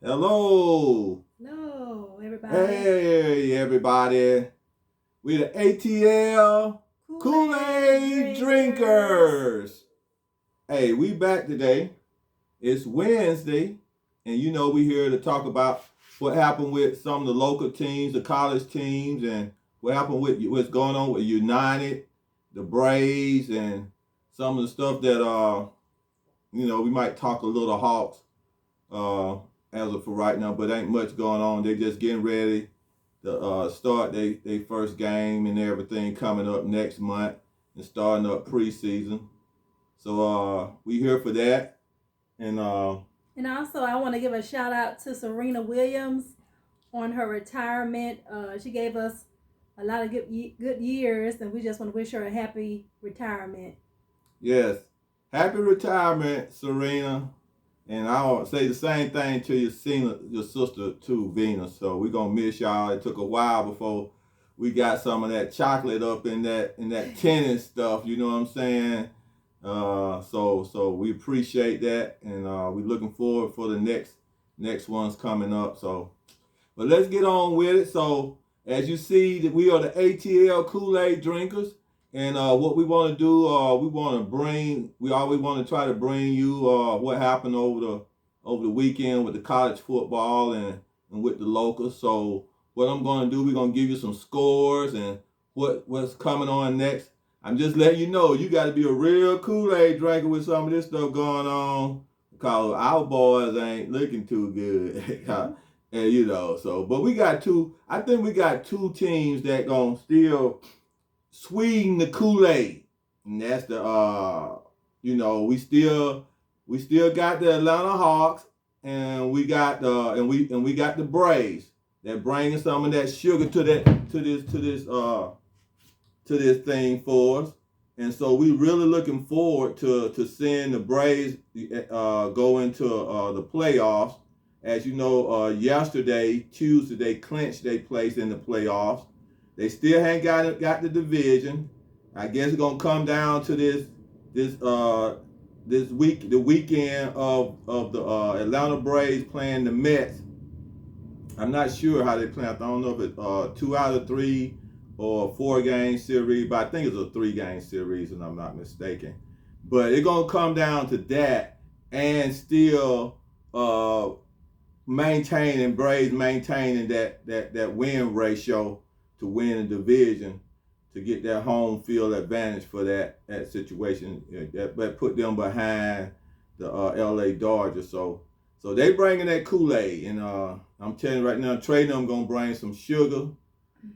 Hello. Hello, everybody. Hey, everybody. We the ATL Kool-Aid drinkers. Hey, we back today. It's Wednesday, and we here to talk about what happened with some of the local teams, the college teams, and what happened with what's going on with United, the Braves, and some of the stuff that we might talk a little Hawks uh, as of for right now, but ain't much going on. They just getting ready to start they first game and everything coming up next month and starting up preseason. So we here for that. And also, I want to give a shout out to Serena Williams on her retirement. She gave us a lot of good years, and we just want to wish her a happy retirement. Yes, happy retirement, Serena. And I'll say the same thing to your sister too, Venus. So we're gonna miss y'all. It took a while before we got some of that chocolate up in that tennis stuff. You know what I'm saying? So we appreciate that, and we're looking forward for the next ones coming up. So, but let's get on with it. So as you see, that we are the ATL Kool-Aid drinkers. And what we want to do, we always want to try to bring you what happened over the weekend with the college football and with the locals. So what I'm going to do, we're going to give you some scores and what's coming on next. I'm just letting you know, you got to be a real Kool-Aid drinker with some of this stuff going on because our boys ain't looking too good. And but I think we got two teams that going to still sweeten the Kool-Aid. And that's the we still got the Atlanta Hawks and we got we got the Braves that bringing some of that sugar to this thing for us. And so we really looking forward to seeing the Braves go into the playoffs. As you know, yesterday, Tuesday, they clinched their place in the playoffs. They still ain't got the division. I guess it's gonna come down to the weekend of the Atlanta Braves playing the Mets. I'm not sure how they play. I don't know if it's 2 out of 3 or a 4-game series, but I think it's a 3-game series, and I'm not mistaken. But it's gonna come down to that, and still Braves maintaining that win ratio to win a division to get that home field advantage for that situation that put them behind the LA Dodgers. So they bringing that Kool-Aid, and I'm telling you right now, trading them gonna bring some sugar,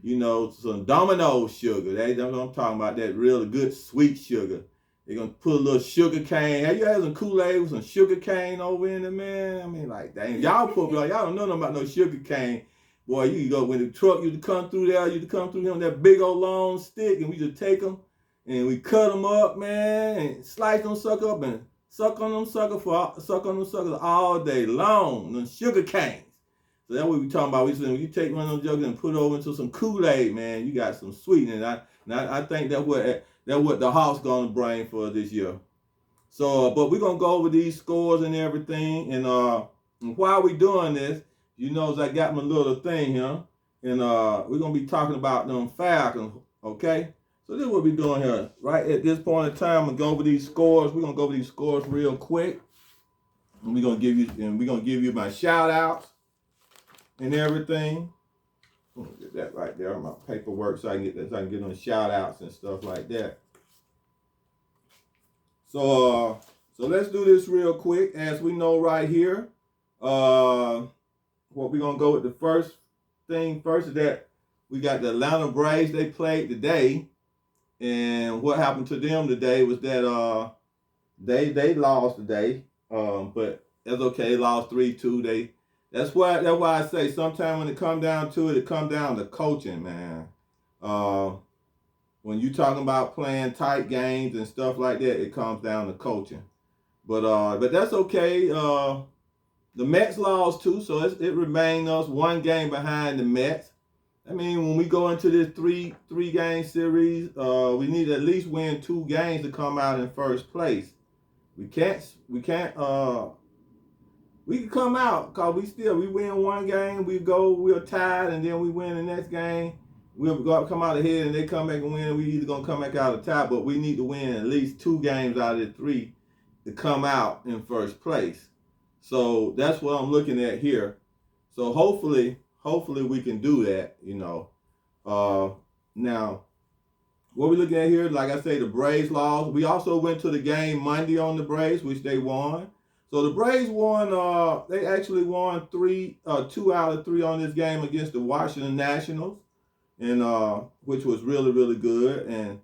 some Domino sugar. That's what I'm talking about. That really good sweet sugar. They're gonna put a little sugar cane. Have you had some Kool-Aid with some sugar cane over in there, man? I mean, like, dang, y'all don't know nothing about no sugar cane. Boy, you can go when the truck used to come through there, on that big old long stick, and we just take them and we cut them up, man, and slice them sucker up and suck on them suckers all day long. Them sugar canes. So that's what we talking about. We said when you take one of those jugs and put it over into some Kool-Aid, man, you got some sweetening. I think that's what the Hawks gonna bring for this year. So, but we're gonna go over these scores and everything. And while we doing this, as I got my little thing here, and we're gonna be talking about them Falcons, okay? So this is what we're doing here. Right at this point in time, I'm gonna go over these scores. We're gonna go over these scores real quick. And we're gonna give you my shout outs and everything. I'm gonna get that right there on my paperwork so I can get on shout outs and stuff like that. So let's do this real quick. As we know right here, what we're gonna go with the first thing first is that we got the Atlanta Braves. They played today, and what happened to them today was that they lost today. But that's okay. They lost 3-2. That's why I say sometimes when it come down to it come down to coaching, man. When you talking about playing tight games and stuff like that, it comes down to coaching. But that's okay. The Mets lost too, so it remained us 1 game behind the Mets. I mean, when we go into this three game series, we need to at least win 2 games to come out in first place. We can't we can come out because we win one game, we're tied, and then we win the next game. We'll come out ahead, and they come back and win. And we either gonna come back out of tie, but we need to win at least 2 games out of the 3 to come out in first place. So that's what I'm looking at here. So hopefully we can do that. Now, what we're looking at here, like I say, the Braves lost. We also went to the game Monday on the Braves, which they won. So the Braves won. They actually won 2 out of 3 on this game against the Washington Nationals, and which was really, really good. And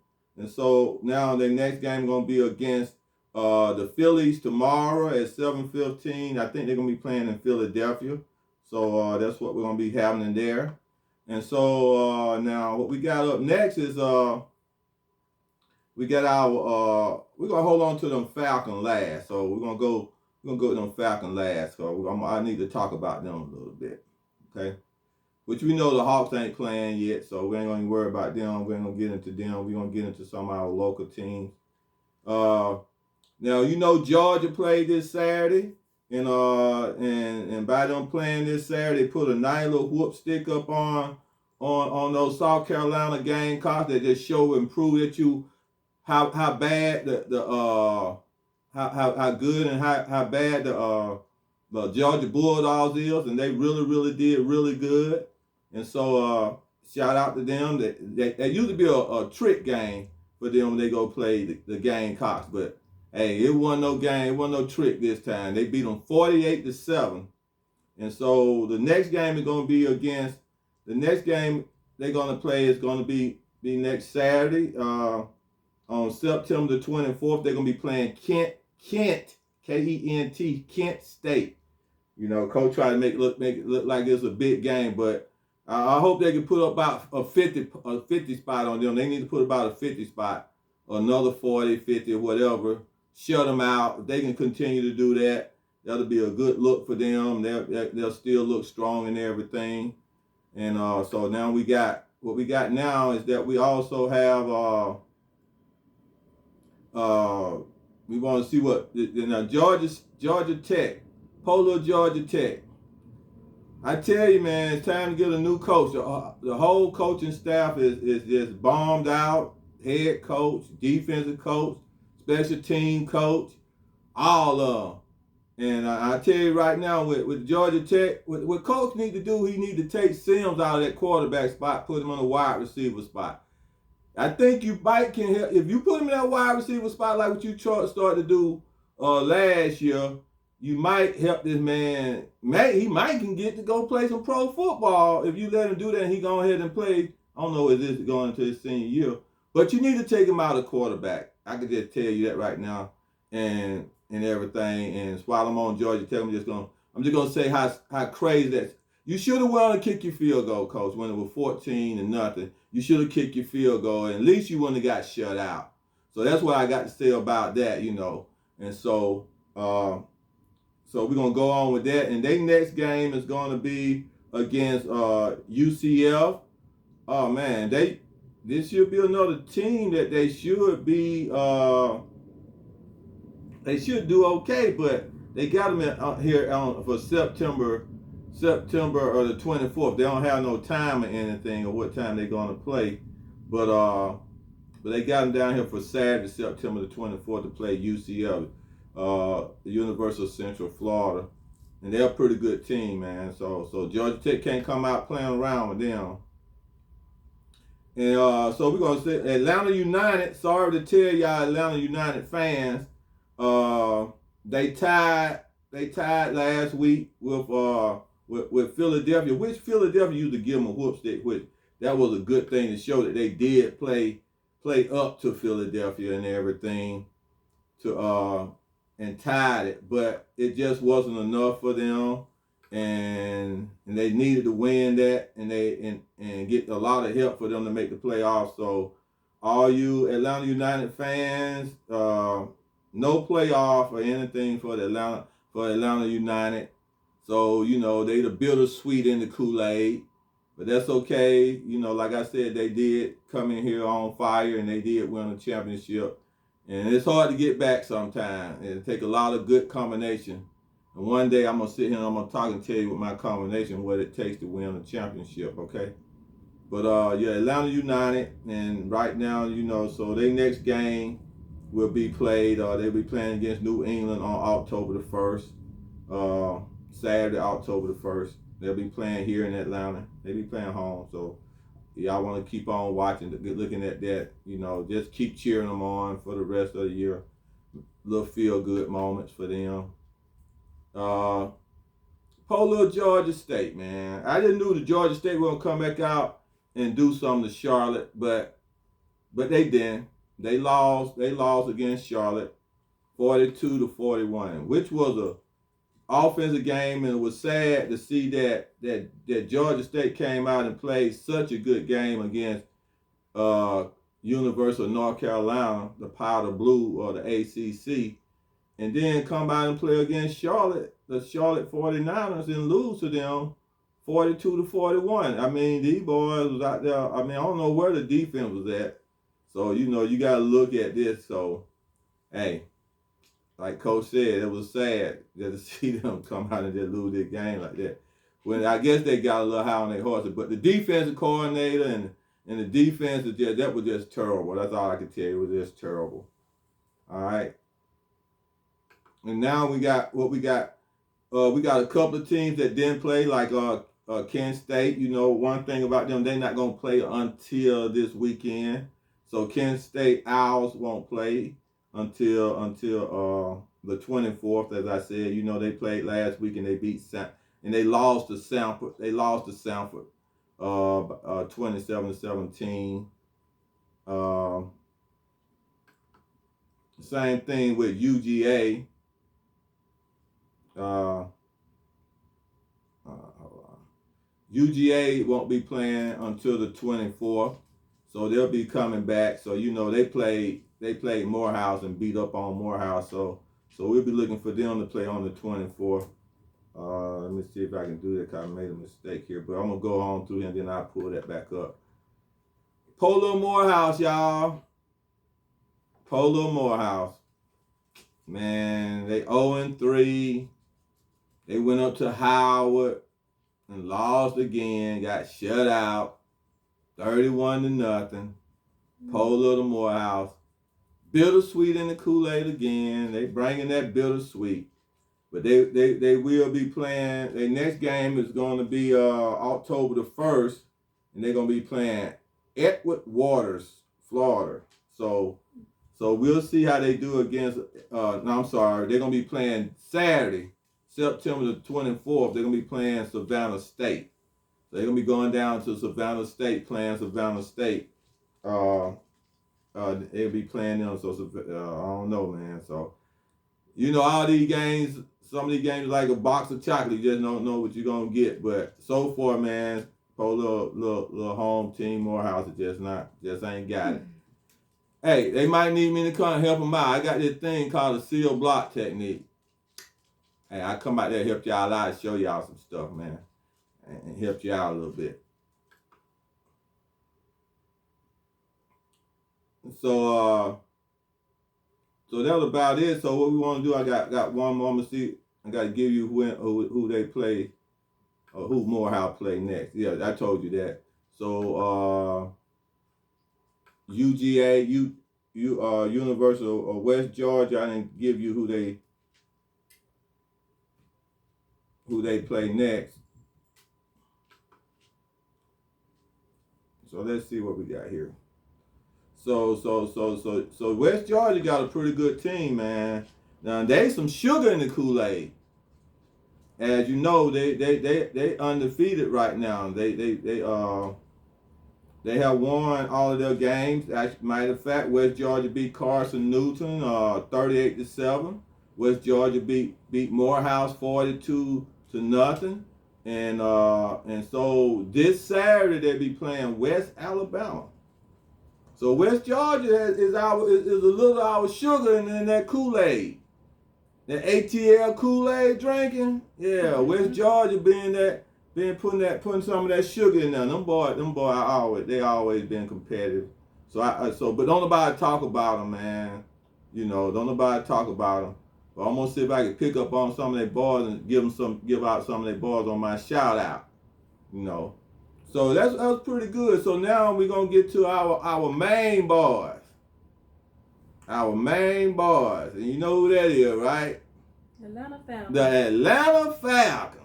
so now the next game gonna be against the Phillies tomorrow at 7:15. I think they're gonna be playing in Philadelphia. So that's what we're gonna be having there. And so now what we got up next is we got we're gonna hold on to them Falcons last. So we're gonna go to them Falcons last. So I need to talk about them a little bit. Okay. Which we know the Hawks ain't playing yet, so we ain't gonna worry about them. We ain't gonna get into them. We're gonna get into some of our local teams. Now Georgia played this Saturday, and by them playing this Saturday, they put a nice little whoop stick up on those South Carolina Gamecocks that just show and prove that you how bad how good and how bad the Georgia Bulldogs is, and they really did really good. And so shout out to them. That used to be a trick game for them when they go play the Gamecocks, but hey, it wasn't no game, it wasn't no trick this time. They beat them 48-7. And so the next game is going to be against, the next game they're going to play is going to be next Saturday on September the 24th. They're going to be playing Kent, K-E-N-T, Kent State. Coach tried to make it look like it's a big game, but I hope they can put up about a 50 spot on them. They need to put about a 50 spot, another 40, 50, or whatever. Shut them out. If they can continue to do that, that'll be a good look for them. They'll still look strong and everything. And so now what we got now is that we also have we want to see what now Georgia Tech, Polo Georgia Tech. I tell you, man, it's time to get a new coach. The whole coaching staff is just bombed out. Head coach, defensive coach, special team coach, all of them. And I tell you right now, with Georgia Tech, what coach need to do, he need to take Sims out of that quarterback spot, put him on a wide receiver spot. I think you can help. If you put him in that wide receiver spot like what you started to do last year, you might help this man. He might can get to go play some pro football if you let him do that and he go ahead and play. I don't know if this is going into his senior year, but you need to take him out of quarterback. I can just tell you that right now, and everything. And while I'm on Georgia Tech, I'm just gonna say how crazy that. You should have went on and kick your field goal, coach, when it was 14-0. You should have kicked your field goal, and at least you wouldn't have got shut out. So that's what I got to say about that, And so we're going to go on with that. And their next game is going to be against UCF. Oh, man, this should be another team that they should be, they should do okay, but they got them here for September or the 24th. They don't have no time or anything or what time they're going to play. But they got them down here for Saturday, September the 24th to play UCF. The University of Central Florida, and they're a pretty good team, man. So Georgia Tech can't come out playing around with them. And so we're gonna say Atlanta United. Sorry to tell y'all, Atlanta United fans, they tied last week with Philadelphia, which Philadelphia used to give them a whoop stick, which that was a good thing to show that they did play up to Philadelphia and everything and tied it, but it just wasn't enough for them, and they needed to win that, and get a lot of help for them to make the playoffs. So all you Atlanta United fans, no playoff or anything for Atlanta United. So they the bittersweet in the Kool-Aid, but that's okay. Like I said, they did come in here on fire, and they did win a championship. And it's hard to get back sometimes. It takes a lot of good combination And one day I'm gonna sit here and I'm gonna talk and tell you what my combination, what it takes to win a championship. Okay. But yeah, Atlanta United, and right now, so their next game will be played. They'll be playing against New England on October the 1st. Saturday, October the 1st. They'll be playing here in Atlanta. They'll be playing home. So y'all want to keep on watching, looking at that. Just keep cheering them on for the rest of the year. Little feel-good moments for them. Poor little Georgia State, man. I just knew the Georgia State were going to come back out and do something to Charlotte, but they didn't. They lost against Charlotte 42-41, which was a offensive game, and it was sad to see that Georgia State came out and played such a good game against University of North Carolina, the Powder Blue or the ACC, and then come out and play against Charlotte, the Charlotte 49ers, and lose to them 42-41. I mean, these boys was out there. I mean, I don't know where the defense was at. So, you got to look at this. So, hey, like Coach said, it was sad to see them come out and just lose their game like that. When I guess they got a little high on their horses. But the defensive coordinator and the defense, that was just terrible. That's all I can tell you. It was just terrible. All right. And now we got we got a couple of teams that didn't play, like Kent State. One thing about them, they're not going to play until this weekend. So Kent State Owls won't play until the 24th, as I said. They played last week and they beat and they lost to Sanford. 27-17. Same thing with UGA. UGA won't be playing until the 24th, so they'll be coming back. So they played Morehouse and beat up on Morehouse. So we'll be looking for them to play on the 24th. Let me see if I can do that, because I made a mistake here. But I'm gonna go on through here and then I'll pull that back up. Polo Morehouse, y'all. Polo Morehouse. Man, they 0-3. They went up to Howard and lost again, got shut out, 31-0. Polo to Morehouse. Bittersweet in the Kool-Aid again. They bringing that bittersweet. But they will be playing. Their next game is going to be October the 1st, and they're going to be playing Edward Waters, Florida. So we'll see how they do against, they're going to be playing Saturday, September the 24th. They're going to be playing Savannah State. So they're going to be going down to Savannah State, playing Savannah State. They'll be playing them, so I don't know, man. So, all these games, some of these games like a box of chocolate. You just don't know what you're going to get. But so far, man, little home team, Morehouse, just ain't got it. Hey, they might need me to come help them out. I got this thing called a seal block technique. Hey, I come out there and help y'all out and show y'all some stuff, man. And help you out a little bit. So that was about it. So what we want to do, I got one more. I'm gonna see. I got to give you who they play, or who Morehouse play next. Yeah, I told you that. So UGA, University of West Georgia. I didn't give you who they play next. So let's see what we got here. So West Georgia got a pretty good team, man. Now they some sugar in the Kool-Aid. As you know, they undefeated right now. They have won all of their games. As a matter of fact, West Georgia beat Carson Newton 38-7. West Georgia beat Morehouse 42-0. And so this Saturday they'll be playing West Alabama. So West Georgia is a little our sugar in that Kool-Aid. That ATL Kool-Aid drinking. Yeah, West Georgia putting some of that sugar in there. Them boys they always been competitive. But don't nobody talk about them, man. Don't nobody talk about them. But I'm gonna see if I can pick up on some of their boys and give out some of their boys on my shout out. You know. So that was pretty good. So now we're gonna get to our main boys. Our main boys. And you know who that is, right? Atlanta Falcons. The Atlanta Falcons.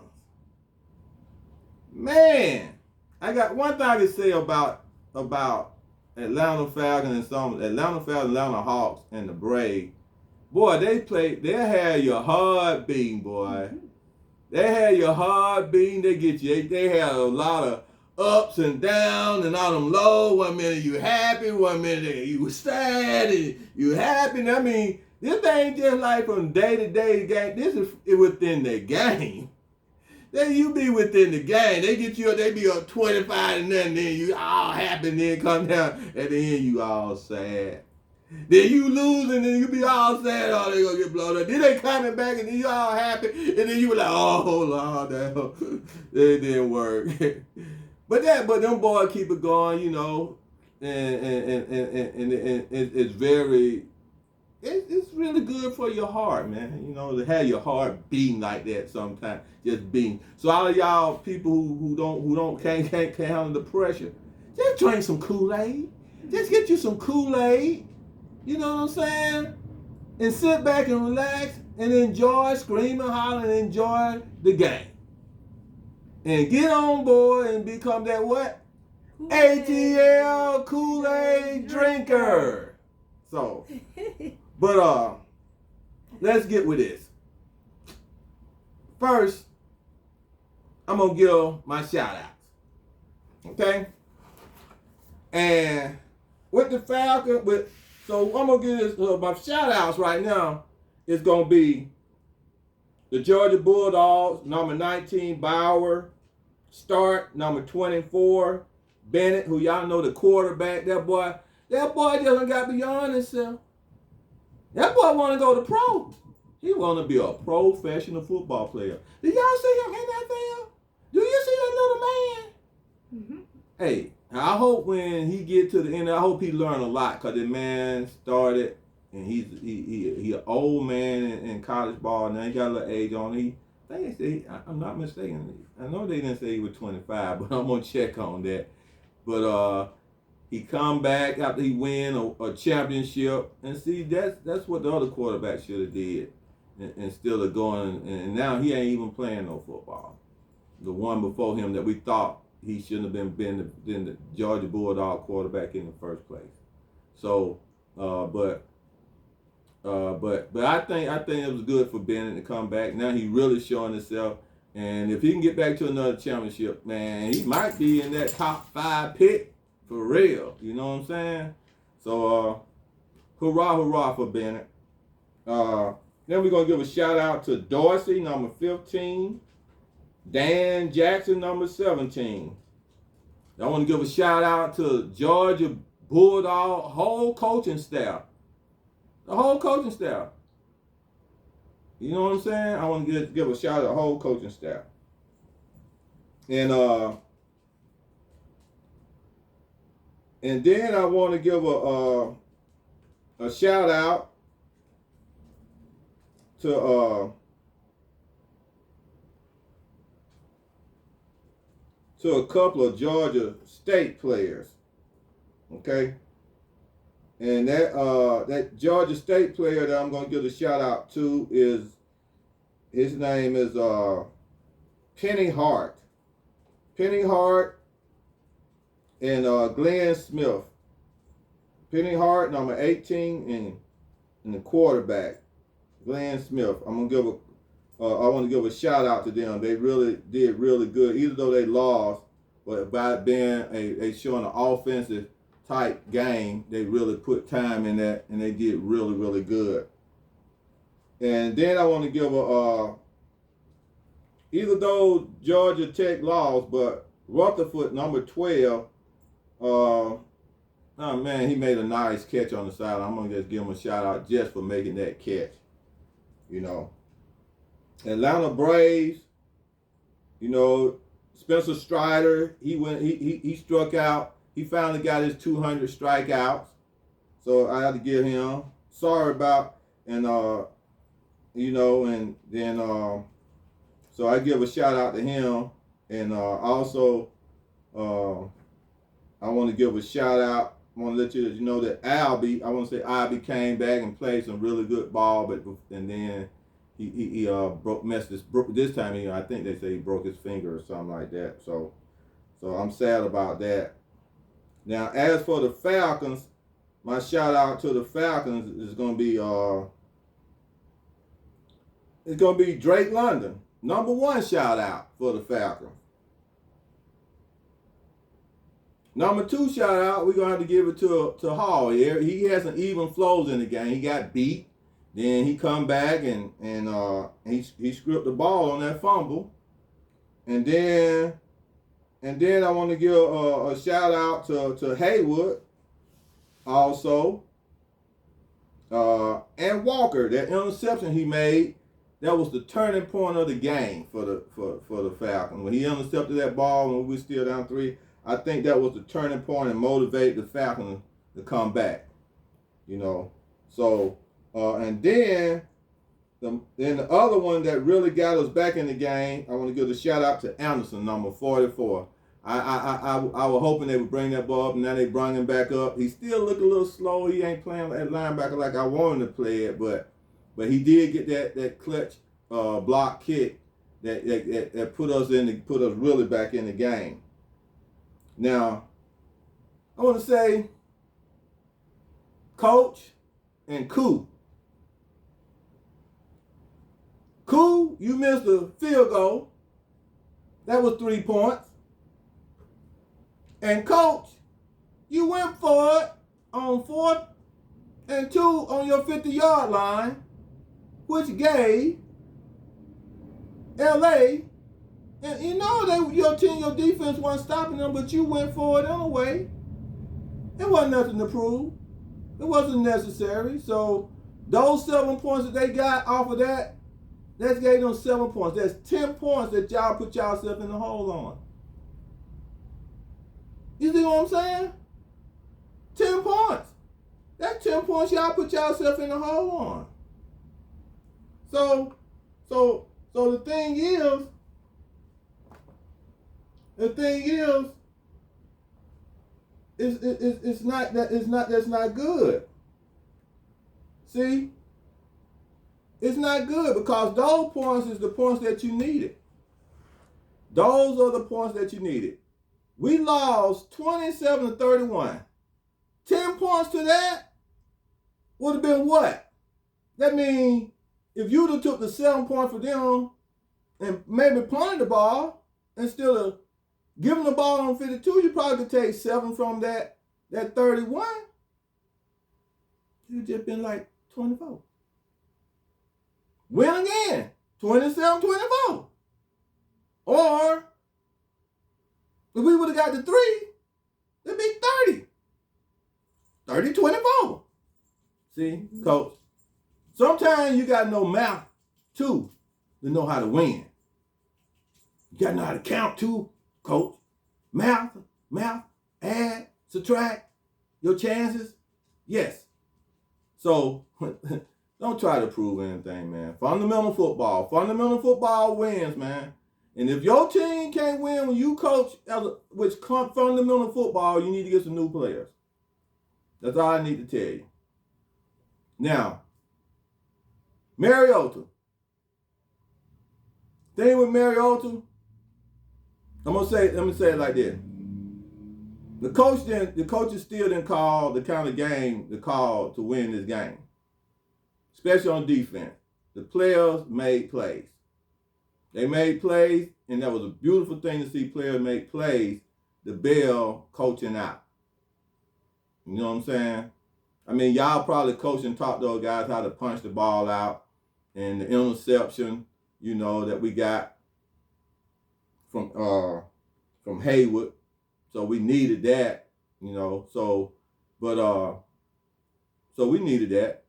Man, I got one thing to say about Atlanta Falcons and Atlanta Hawks and the Braves. Boy, they had your heart beating, boy. They had your heart beating. They get you. They had a lot of ups and downs and all them low. 1 minute you happy, 1 minute you sad, and you happy. I mean, this ain't just like from day to day game. This is within the game. Then you be within the game. They get you up, they be up 25 and nothing, then you all happy, then come down at the end you all sad. Then you lose and then you be all sad, oh, they gonna get blown up. Then they coming back and then you all happy, and then you were like, oh Lord, it didn't work. But them boys keep it going, you know, and it's very, it's really good for your heart, man. You know, to have your heart beating like that sometimes, just beating. So all of y'all people who can't handle the pressure, just drink some Kool-Aid. Just get you some Kool-Aid. You know what I'm saying? And sit back and relax and enjoy, scream and holler and enjoy the game. And get on board and become that what? ATL Kool-Aid drinker. So, but let's get with this. First, I'm gonna give my shout outs. Okay? And with the Falcons, so I'm gonna give this my shout outs right now is gonna be the Georgia Bulldogs, number 19, Bauer, Start, number 24, Bennett, who y'all know the quarterback, that boy just got beyond himself. That boy wanna go to pro. He wanna be a professional football player. Did y'all see him in that field? Do you see that little man? Mm-hmm. Hey, I hope when he get to the end, I hope he learn a lot, because the man started, and he an old man in college ball. Now he got a little age on him. I'm not mistaken. I know they didn't say he was 25, but I'm gonna check on that. But he come back after he win a championship, and see that's what the other quarterback should have did, instead of going. And now he ain't even playing no football. The one before him that we thought he shouldn't have been the Georgia Bulldog quarterback in the first place. So, but I think it was good for Bennett to come back. Now he really showing himself, and if he can get back to another championship, man, he might be in that top 5 pick for real. You know what I'm saying? So, hurrah for Bennett. Then we're gonna give a shout out to Dorsey, number 15. Dan Jackson, number 17. I want to give a shout out to Georgia Bulldog whole coaching staff. The whole coaching staff. You know what I'm saying? I want to give a shout out to the whole coaching staff. And then I want to give a shout out to a couple of Georgia State players, okay? And that Georgia State player that I'm gonna give a shout out to his name is Penny Hart. Penny Hart and Glenn Smith. Penny Hart, number 18, and the quarterback, Glenn Smith. I want to give a shout out to them. They really did really good, even though they lost. But by being showing an offensive type game, they really put time in that, and they did really, really good. And then I want to give even though Georgia Tech lost, but Rutherford, number 12, oh man, he made a nice catch on the side. I'm gonna just give him a shout out just for making that catch. You know. Atlanta Braves, you know, Spencer Strider, he struck out. He finally got his 200 strikeouts. So I had to give him. Sorry about, and you know, and then so I give a shout out to him, and also I want to give a shout out. I want to let you know that Albie. I want to say Albie came back and played some really good ball, but and then he broke this time. I think they say he broke his finger or something like that. So I'm sad about that. Now, as for the Falcons, my shout out to the Falcons is going to be Drake London. Number one shout out for the Falcons. Number two shout out, we're gonna have to give it to Hall here. He has some even flows in the game. He got beat, then he come back and he scripted the ball on that fumble, and then I want to give a shout out to Haywood also, and Walker. That interception he made, that was the turning point of the game for the Falcons. When he intercepted that ball when we were still down 3, I think that was the turning point and motivated the Falcons to come back. You know, so and then the other one that really got us back in the game, I want to give a shout out to Anderson, number 44. I was hoping they would bring that ball up, and now they bring him back up. He still look a little slow. He ain't playing at linebacker like I wanted to play it, but he did get that clutch block kick that put us really back in the game. Now, I want to say, Coach and Koo. Koo, you missed a field goal. That was 3 points. And Coach, you went for it on 4th and 2 on your 50-yard line, which gave LA, and you know your defense wasn't stopping them, but you went for it anyway. It wasn't nothing to prove. It wasn't necessary. So those 7 points that they got off of that gave them 7 points. That's 10 points that y'all put yourself in the hole on. You see what I'm saying? 10 points. That's 10 points y'all put yourself in the hole on. So the thing is, that's not good. See? It's not good because those points is the points that you needed. Those are the points that you needed. We lost 27-31. 10 points to that would have been what? That means if you'd have took the 7 points for them and maybe punted the ball instead of giving the ball on 52, you probably could take 7 from that 31. You'd just been like 24. Win again, 27-24. Or if we would have got the 3, it'd be 30-24. See, Coach, sometimes you got to know math too to know how to win. You got to know how to count too, Coach. Math, add, subtract, your chances, yes. So don't try to prove anything, man. Fundamental football wins, man. And if your team can't win when you coach, which fundamental football, you need to get some new players. That's all I need to tell you. Now, Mariota. Thing with Mariota, let me say it like this. The coaches still didn't call the kind of game to call to win this game, especially on defense. The players made plays. They made plays, and that was a beautiful thing to see players make plays. The bell coaching out. You know what I'm saying? I mean, y'all probably coach and taught those guys how to punch the ball out, and the interception, you know, that we got from Haywood. So we needed that, you know. So we needed that.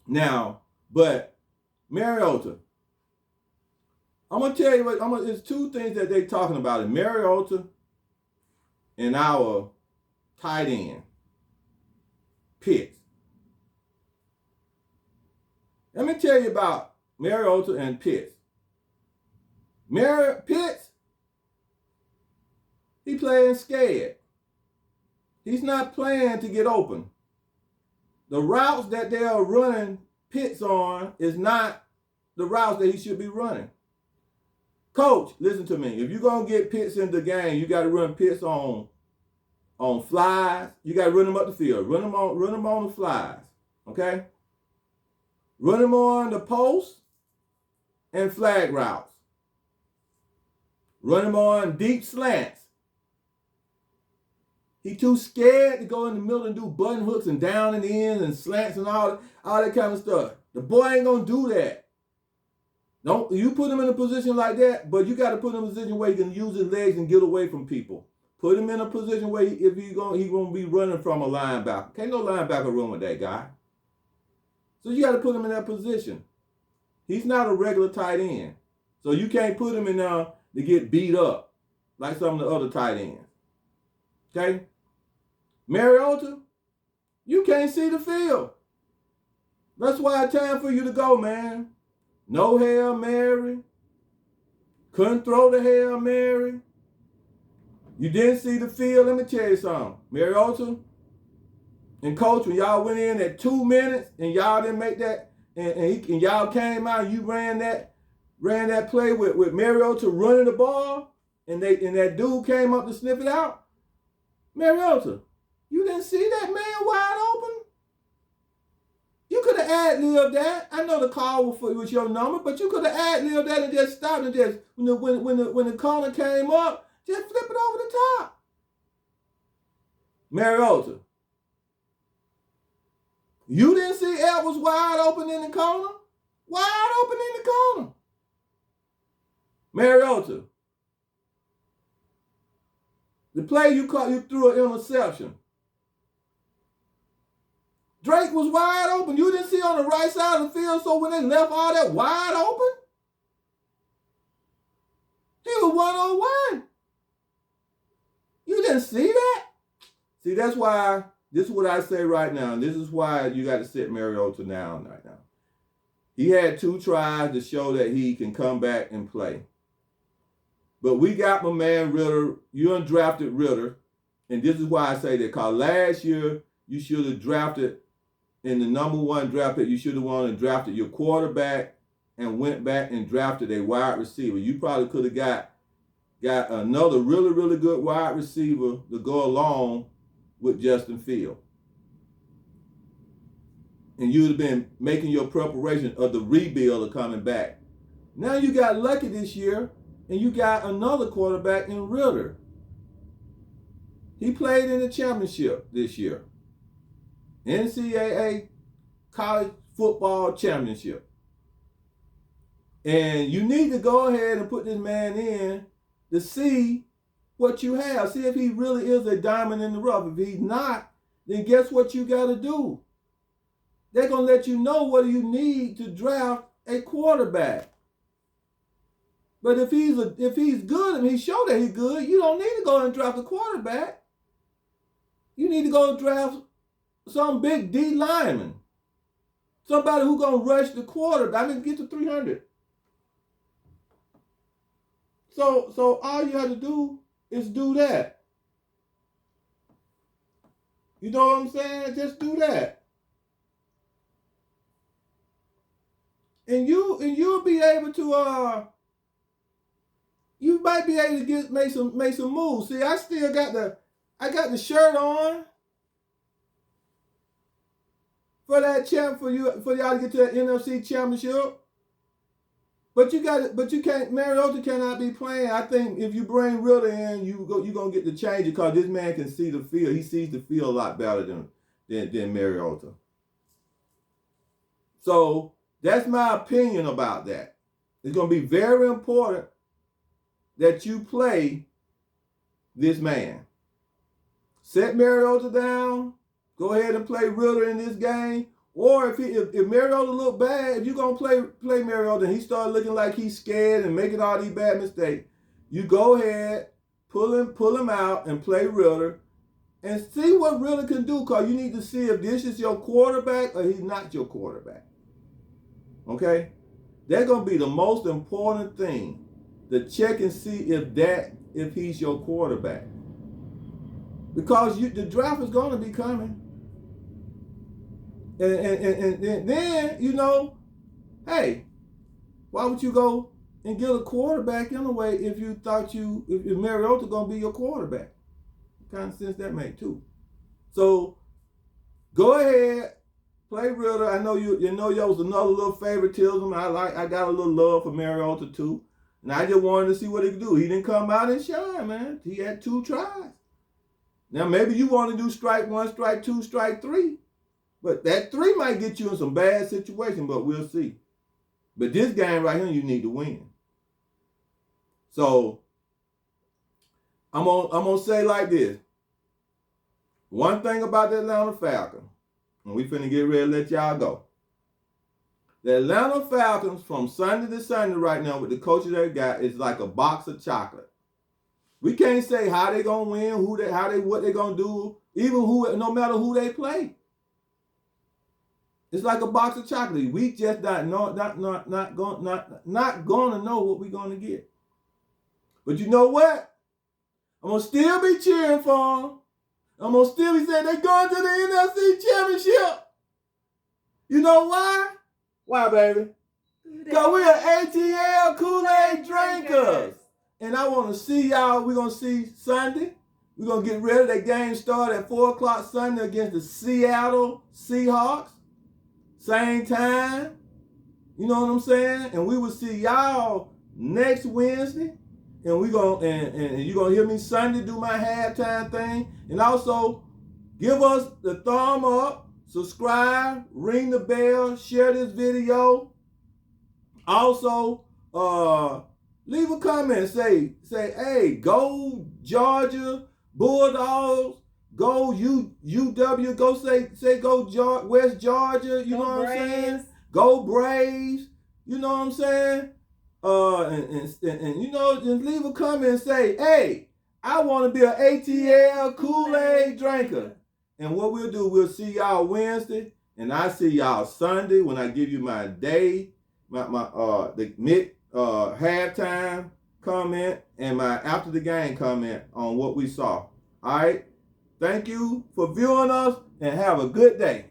Now, but Mariota, I'm gonna tell you what. There's 2 things that they talking about in Mariota and our tight end, Pitts. Let me tell you about Mariota and Pitts. Pitts, he playing scared. He's not playing to get open. The routes that they are running Pitts on is not the routes that he should be running. Coach, listen to me. If you're going to get Pitts in the game, you got to run Pitts on flies. You got to run him up the field. Run him on the flies. Okay? Run him on the post and flag routes. Run him on deep slants. He too scared to go in the middle and do button hooks and down and in and slants and all that kind of stuff. The boy ain't going to do that. Don't you put him in a position like that, but you got to put him in a position where he can use his legs and get away from people. Put him in a position where he gonna be running from a linebacker. Can't no linebacker run with that guy. So you got to put him in that position. He's not a regular tight end. So you can't put him in there to get beat up like some of the other tight ends. Okay? Mariota, you can't see the field. That's why it's time for you to go, man. No Hail Mary. Couldn't throw the Hail Mary. You didn't see the field. Let me tell you something. Mariota and Coach, when y'all went in at 2 minutes and y'all didn't make that, and y'all came out and you ran that play with Mariota running the ball, and that dude came up to sniff it out. Mariota, you didn't see that man wide open? You could have ad-libbed that. I know the call was your number, but you could have ad-libbed that and just stopped and just, when the corner came up, just flip it over the top. Mariota, you didn't see Edwards wide open in the corner? Wide open in the corner. Mariota, the play you caught, you threw an interception. Drake was wide open. You didn't see on the right side of the field, so when they left all that wide open, he was one-on-one. You didn't see that? See, that's why, this is what I say right now, and this is why you got to sit Mariota down right now. He had 2 tries to show that he can come back and play. But we got my man Ritter. You undrafted Ritter. And this is why I say that, because last year you should have drafted, in the number 1 draft pick, you should have won and drafted your quarterback and went back and drafted a wide receiver. You probably could have got another really, really good wide receiver to go along with Justin Fields. And you'd have been making your preparation of the rebuild of coming back. Now you got lucky this year, and you got another quarterback in Ritter. He played in the championship this year. NCAA College Football Championship. And you need to go ahead and put this man in to see what you have. See if he really is a diamond in the rough. If he's not, then guess what you got to do? They're going to let you know what you need to draft a quarterback. But if he's good and he showed that he's good, you don't need to go and draft a quarterback. You need to go draft some big D lineman. Somebody who's going to rush the quarterback. Get to 300. So all you have to do is do that. You know what I'm saying? Just do that. And you'll be able to you might be able to make some moves. See, I still got the shirt on for that for y'all to get to that NFC championship. But you can't. Mariota cannot be playing. I think if you bring Ritter in, you're gonna get the change because this man can see the field. He sees the field a lot better than Mariota. So that's my opinion about that. It's gonna be very important that you play this man. Set Mariota down. Go ahead and play Ritter in this game. Or if Mariota look bad, if you're going to play Mariota and he start looking like he's scared and making all these bad mistakes, you go ahead, pull him out and play Ritter and see what Ritter can do, because you need to see if this is your quarterback or he's not your quarterback. Okay? That's gonna be the most important thing. To check and see if he's your quarterback. Because the draft is gonna be coming. And then, hey, why would you go and get a quarterback anyway if you thought if Mariota gonna be your quarterback? What kind of sense that make too. So go ahead, play Ritter. I know you know there was another little favoritism. I got a little love for Mariota too. And I just wanted to see what he could do. He didn't come out and shine, man. He had 2 tries. Now maybe you want to do strike 1, strike 2, strike 3. But that 3 might get you in some bad situation, but we'll see. But this game right here, you need to win. So I'm gonna say like this. One thing about the Atlanta Falcons, and we finna get ready to let y'all go. The Atlanta Falcons from Sunday to Sunday right now with the coaches they got is like a box of chocolate. We can't say how they gonna win, what they gonna do, even no matter who they play. It's like a box of chocolate. We just not gonna know what we're gonna get. But you know what? I'm gonna still be cheering for them. I'm gonna still be saying they're going to the NFC Championship. You know why? Why, baby? Because we are ATL Kool-Aid drinkers. And I want to see y'all. We're going to see Sunday. We're going to get ready. That game start at 4 o'clock Sunday against the Seattle Seahawks. Same time. You know what I'm saying? And we will see y'all next Wednesday. And you're going to hear me Sunday do my halftime thing. And also, give us the thumb up, subscribe, ring the bell, share this video. Also, leave a comment. Say, hey, go Georgia Bulldogs, go UW, go say go West Georgia, you know what I'm saying? Go Braves, you know what I'm saying? And just leave a comment and say, hey, I want to be an ATL Kool-Aid drinker. And what we'll do, we'll see y'all Wednesday, and I see y'all Sunday when I give you my day, the mid halftime comment and my after the game comment on what we saw. All right. Thank you for viewing us and have a good day.